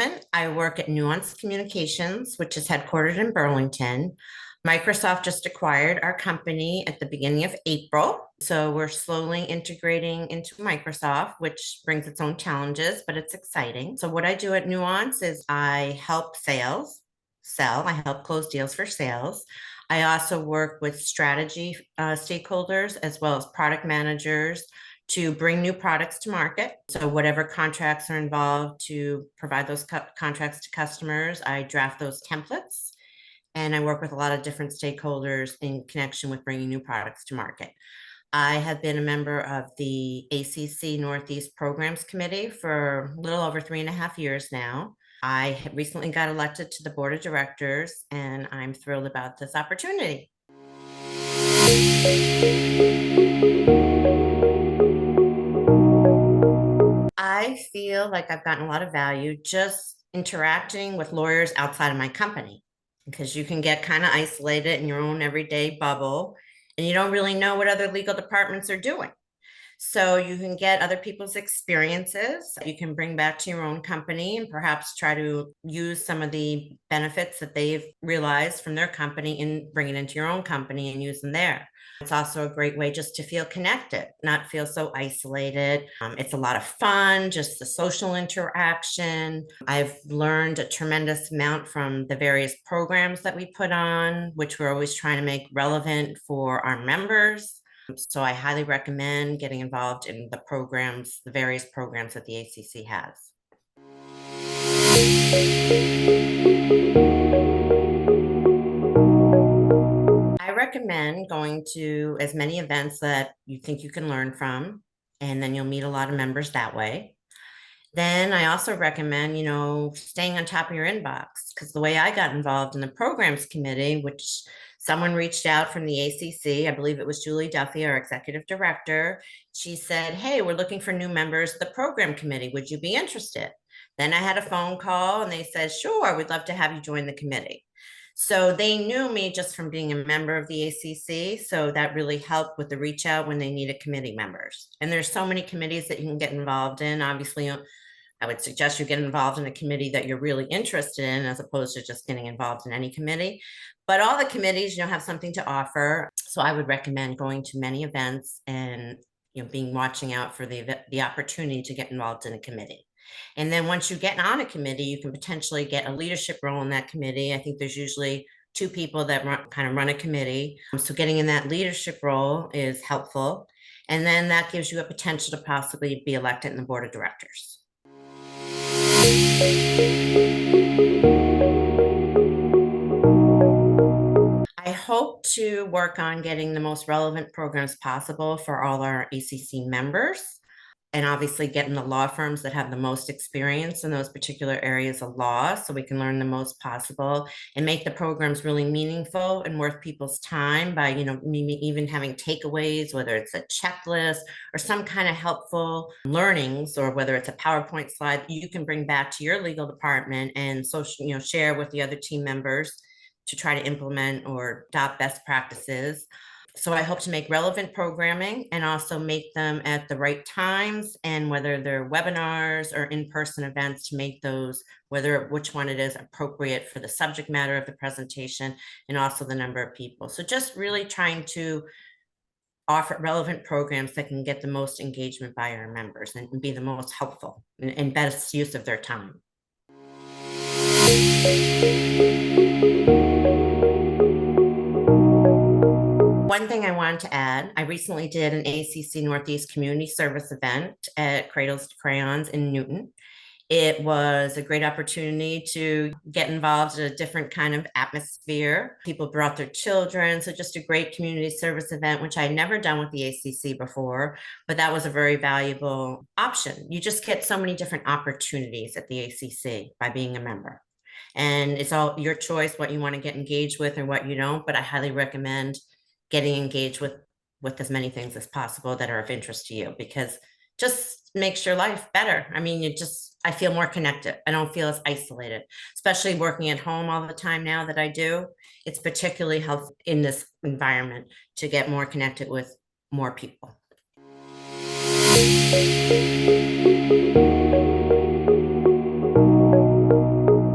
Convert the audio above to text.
moment, I work at Nuance Communications, which is headquartered in Burlington. Microsoft just acquired our company at the beginning of April. So we're slowly integrating into Microsoft, which brings its own challenges, but it's exciting. So what I do at Nuance is I help I help close deals for sales. I also work with strategy stakeholders as well as product managers to bring new products to market. So whatever contracts are involved to provide those contracts to customers, I draft those templates. And I work with a lot of different stakeholders in connection with bringing new products to market. I have been a member of the ACC-Northeast Programs Committee for a little over 3.5 years now. I recently got elected to the board of directors, and I'm thrilled about this opportunity. I feel like I've gotten a lot of value just interacting with lawyers outside of my company, because you can get kind of isolated in your own everyday bubble and you don't really know what other legal departments are doing. So you can get other people's experiences you can bring back to your own company and perhaps try to use some of the benefits that they've realized from their company and bring it into your own company and use them there. It's also a great way just to feel connected, not feel so isolated. It's a lot of fun, just the social interaction. I've learned a tremendous amount from the various programs that we put on, which we're always trying to make relevant for our members. So I highly recommend getting involved in the programs, the various programs that the ACC has. I recommend going to as many events that you think you can learn from, and then you'll meet a lot of members that way. Then I also recommend, staying on top of your inbox, because the way I got involved in the programs committee, which someone reached out from the ACC, I believe it was Julie Duffy, our executive director. She said, "Hey, we're looking for new members of the program committee. Would you be interested?" Then I had a phone call and they said, "Sure, we'd love to have you join the committee." So they knew me just from being a member of the ACC. So that really helped with the reach out when they needed committee members. And there's so many committees that you can get involved in. Obviously, I would suggest you get involved in a committee that you're really interested in, as opposed to just getting involved in any committee. But all the committees, have something to offer. So I would recommend going to many events and watching out for the opportunity to get involved in a committee. And then once you get on a committee, you can potentially get a leadership role in that committee. I think there's usually 2 people that run a committee. So getting in that leadership role is helpful. And then that gives you a potential to possibly be elected in the board of directors. I hope to work on getting the most relevant programs possible for all our ACC members, and obviously getting the law firms that have the most experience in those particular areas of law so we can learn the most possible and make the programs really meaningful and worth people's time by, maybe even having takeaways, whether it's a checklist or some kind of helpful learnings, or whether it's a PowerPoint slide you can bring back to your legal department and share with the other team members to try to implement or adopt best practices. So I hope to make relevant programming and also make them at the right times, and whether they're webinars or in-person events, to make those, which one it is, appropriate for the subject matter of the presentation and also the number of people. So just really trying to offer relevant programs that can get the most engagement by our members and be the most helpful and best use of their time. One thing I wanted to add, I recently did an ACC-Northeast community service event at Cradles to Crayons in Newton. It was a great opportunity to get involved in a different kind of atmosphere. People brought their children, so just a great community service event, which I had never done with the ACC before, but that was a very valuable option. You just get so many different opportunities at the ACC by being a member. And it's all your choice what you want to get engaged with and what you don't, but I highly recommend getting engaged with as many things as possible that are of interest to you, because just makes your life better. I mean, I feel more connected. I don't feel as isolated, especially working at home all the time now that I do. It's particularly helpful in this environment to get more connected with more people.